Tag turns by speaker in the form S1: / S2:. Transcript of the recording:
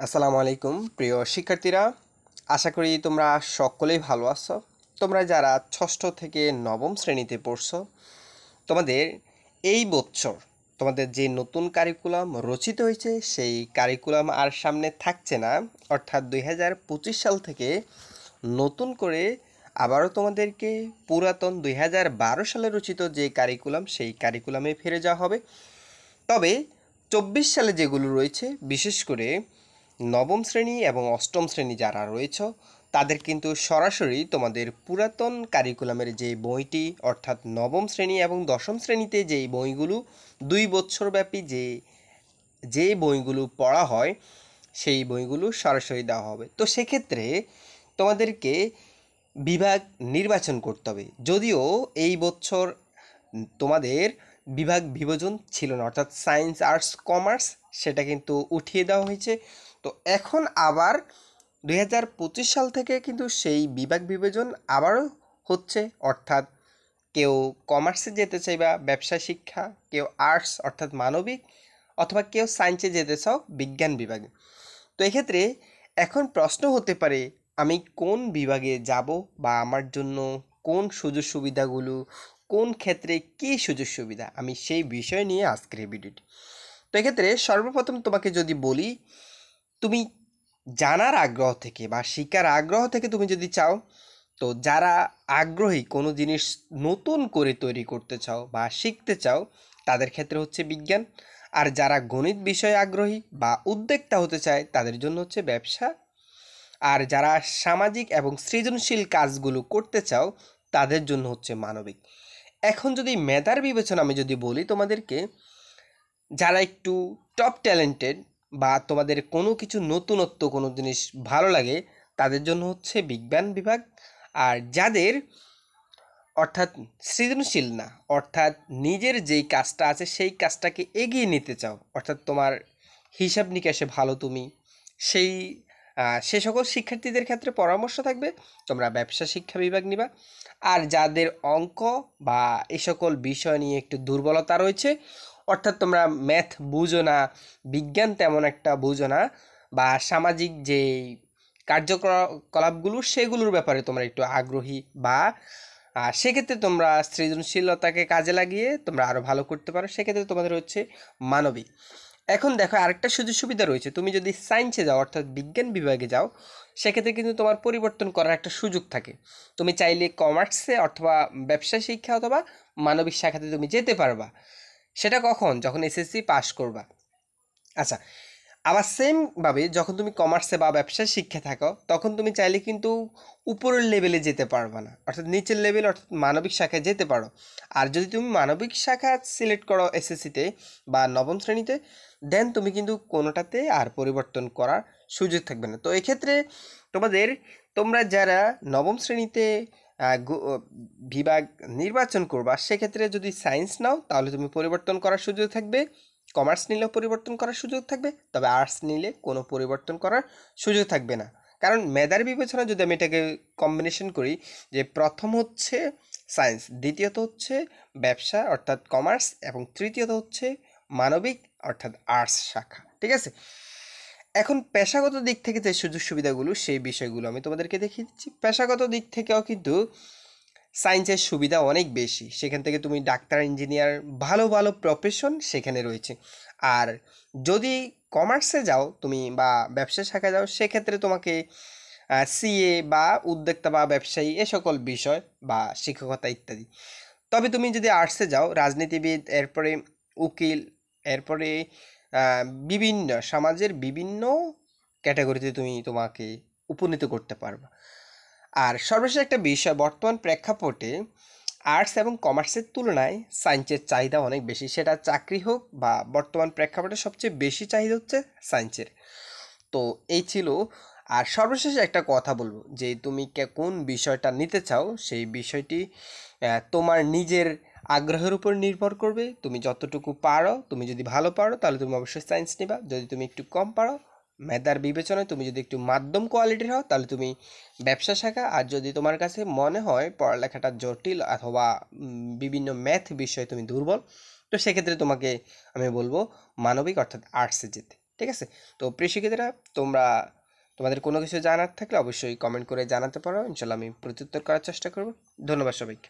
S1: আসসালামু আলাইকুম প্রিয় শিক্ষার্থীরা, আশা করি তোমরা সকলেই ভালো আছো। তোমরা যারা ষষ্ঠ থেকে নবম শ্রেণীতে পড়ছো, তোমাদের এই বছর তোমাদের যে নতুন কারিকুলাম রচিত হয়েছে সেই কারিকুলাম আর সামনে থাকছে না। অর্থাৎ 2025 সাল থেকে নতুন করে আবারও তোমাদেরকে পুরাতন 2012 সালে রচিত যে কারিকুলাম সেই কারিকুলামে ফিরে যাওয়া হবে। তবে 24 সালে যেগুলো রয়েছে, বিশেষ করে নবম শ্রেণী এবং অষ্টম শ্রেণী যারা রয়েছে, তাদের কিন্তু সরাসরি তোমাদের পুরাতন কারিকুলামের যে বইটি, অর্থাৎ নবম শ্রেণী এবং দশম শ্রেণীতে যেই বইগুলো 2 বছরব্যাপী যে বইগুলো পড়া হয় সেই বইগুলো সরাসরি দেওয়া হবে। তো সেক্ষেত্রে তোমাদেরকে বিভাগ নির্বাচন করতে হবে। যদিও এই বছর তোমাদের বিভাগ বিভাজন ছিল না, অর্থাৎ সায়েন্স আর্টস কমার্স সেটা কিন্তু উঠিয়ে দেওয়া হয়েছে। তো এখন আবার 2025 সাল থেকে কিন্তু সেই বিভাগ বিভাজন আবারও হচ্ছে। অর্থাৎ কেউ কমার্সে যেতে চাইবা ব্যবসা শিক্ষা, কেউ আর্টস অর্থাৎ মানবিক, অথবা কেউ সায়েন্সে যেতে চাও বিজ্ঞান বিভাগে। তো এক্ষেত্রে এখন প্রশ্ন হতে পারে, আমি কোন বিভাগে যাব বা আমার জন্য কোন সুযোগ সুবিধাগুলো, কোন ক্ষেত্রে কী সুযোগ সুবিধা, আমি সেই বিষয় নিয়ে আজকের এই ভিডিওটি। তো এক্ষেত্রে সর্বপ্রথম তোমাকে যদি বলি, তুমি জানার আগ্রহ থেকে বা শিক্ষার আগ্রহ থেকে তুমি যদি চাও, তো যারা আগ্রহী কোনো জিনিস নতুন করে তৈরি করতে চাও বা শিখতে চাও, তাদের ক্ষেত্রে হচ্ছে বিজ্ঞান। আর যারা গণিত বিষয়ে আগ্রহী বা উদ্যোক্তা হতে চায়, তাদের জন্য হচ্ছে ব্যবসা। আর যারা সামাজিক এবং সৃজনশীল কাজগুলো করতে চাও, তাদের জন্য হচ্ছে মানবিক। এখন যদি মেধার বিবেচনা আমি যদি বলি তোমাদেরকে, যারা একটু টপ ট্যালেন্টেড বা তোমাদের কোনো কিছু নতুনত্ব কোনো জিনিস ভালো লাগে, তাদের জন্য হচ্ছে বিজ্ঞান বিভাগ। আর যাদের অর্থাৎ সৃজনশীল না, অর্থাৎ নিজের যেই কাজটা আছে সেই কাজটাকে এগিয়ে নিতে চাও, অর্থাৎ তোমার হিসাব নিকাশে ভালো তুমি, সেই সে সকল শিক্ষার্থীদের ক্ষেত্রে পরামর্শ থাকবে তোমরা ব্যবসা শিক্ষা বিভাগ নিবা। আর যাদের অঙ্ক বা এই সকল বিষয় নিয়ে একটু দুর্বলতা রয়েছে, অর্থাৎ তোমরা ম্যাথ বুঝো না, বিজ্ঞান তেমন একটা বুঝো না, বা সামাজিক যে কার্যকলাপগুলো সেগুলোর ব্যাপারে তোমরা একটু আগ্রহী, বা সেক্ষেত্রে তোমরা সৃজনশীলতাকে কাজে লাগিয়ে তোমরা আরও ভালো করতে পারো, সেক্ষেত্রে তোমাদের হচ্ছে মানবিক। এখন দেখো আরেকটা সুযোগ সুবিধা রয়েছে, তুমি যদি সায়েন্সে যাও অর্থাৎ বিজ্ঞান বিভাগে যাও, সেক্ষেত্রে কিন্তু তোমার পরিবর্তন করার একটা সুযোগ থাকে। তুমি চাইলে কমার্সে অথবা ব্যবসা শিক্ষা অথবা মানবিক শাখাতে তুমি যেতে পারবা। সেটা কখন? যখন এসএসসি পাস করবা। আচ্ছা, আবার সেমভাবে যখন তুমি কমার্সে বা ব্যবসায় শিক্ষা থাকো, তখন তুমি চাইলে কিন্তু উপরের লেভেলে যেতে পারবে না, অর্থাৎ নিচের লেভেল অর্থাৎ মানবিক শাখায় যেতে পারো। আর যদি তুমি মানবিক শাখা সিলেক্ট করো এসএসসিতে বা নবম শ্রেণীতে, দেন তুমি কিন্তু কোনোটাতে আর পরিবর্তন করার সুযোগ থাকবে না। তো এক্ষেত্রে তোমাদের, তোমরা যারা নবম শ্রেণীতে বিভাগ নির্বাচন করবা, সেক্ষেত্রে যদি সায়েন্স নাও তাহলে তুমি পরিবর্তন করার সুযোগ থাকবে, কমার্স নিলেও পরিবর্তন করার সুযোগ থাকবে, তবে আর্টস নিলে কোনো পরিবর্তন করার সুযোগ থাকবে না। কারণ মেধার বিবেচনা যদি আমি এটাকে কম্বিনেশন করি, যে প্রথম হচ্ছে সায়েন্স, দ্বিতীয়ত হচ্ছে ব্যবসা অর্থাৎ কমার্স, এবং তৃতীয়ত হচ্ছে মানবিক অর্থাৎ আর্টস শাখা। ঠিক আছে, এখন পেশাগত দিক থেকে যে সুযোগ সুবিধাগুলো সেই বিষয়গুলো আমি তোমাদেরকে দেখিয়ে দিচ্ছি। পেশাগত দিক থেকেও কিন্তু সায়েন্সের সুবিধা অনেক বেশি, সেখান থেকে তুমি ডাক্তার, ইঞ্জিনিয়ার, ভালো ভালো প্রফেশন সেখানে রয়েছে। আর যদি কমার্সে যাও তুমি বা ব্যবসা শাখায় যাও, সেক্ষেত্রে তোমাকে সিএ বা উদ্যোক্তা বা ব্যবসায়ী এ সকল বিষয় বা শিক্ষকতা ইত্যাদি। তবে তুমি যদি আর্টসে যাও, রাজনীতিবিদ, এরপরে উকিল, এরপরে বিভিন্ন সমাজের বিভিন্ন ক্যাটাগরিতে তুমি তোমাকে উপনীত করতে পারবে। আর সর্বশেষ একটা বিষয়, বর্তমান প্রেক্ষাপটে আর্টস এবং কমার্সের তুলনায় সায়েন্সের চাহিদা অনেক বেশি, সেটা চাকরি হোক বা বর্তমান প্রেক্ষাপটে সবচেয়ে বেশি চাহিদা হচ্ছে সায়েন্সের। তো এই ছিল। আর সর্বশেষে একটা কথা বলবো, যে তুমি কোন বিষয়টা নিতে চাও সেই বিষয়টি তোমার নিজের আগ্রহের উপর নির্ভর করবে। তুমি যতটুকু পারো, তুমি যদি ভালো পারো তাহলে তুমি অবশ্যই সায়েন্স নিবা, যদি তুমি একটু কম পারো মেধার বিবেচনায় তুমি যদি একটু মাধ্যম কোয়ালিটির হও তাহলে তুমি ব্যবসা শাখা, আর যদি তোমার কাছে মনে হয় পড়ালেখাটা জটিল অথবা বিভিন্ন ম্যাথ বিষয়ে তুমি দুর্বল, তো সেক্ষেত্রে তোমাকে আমি বলবো মানবিক অর্থাৎ আর্টসে যেতে। ঠিক আছে? তো প্রিয় শিক্ষার্থীরা, তোমরা তোমাদের কোনো কিছু জানার থাকলে অবশ্যই কমেন্ট করে জানাতে পারো। ইনশাল্লাহ আমি প্রত্যুত্তর করার চেষ্টা করব। ধন্যবাদ সবাইকে।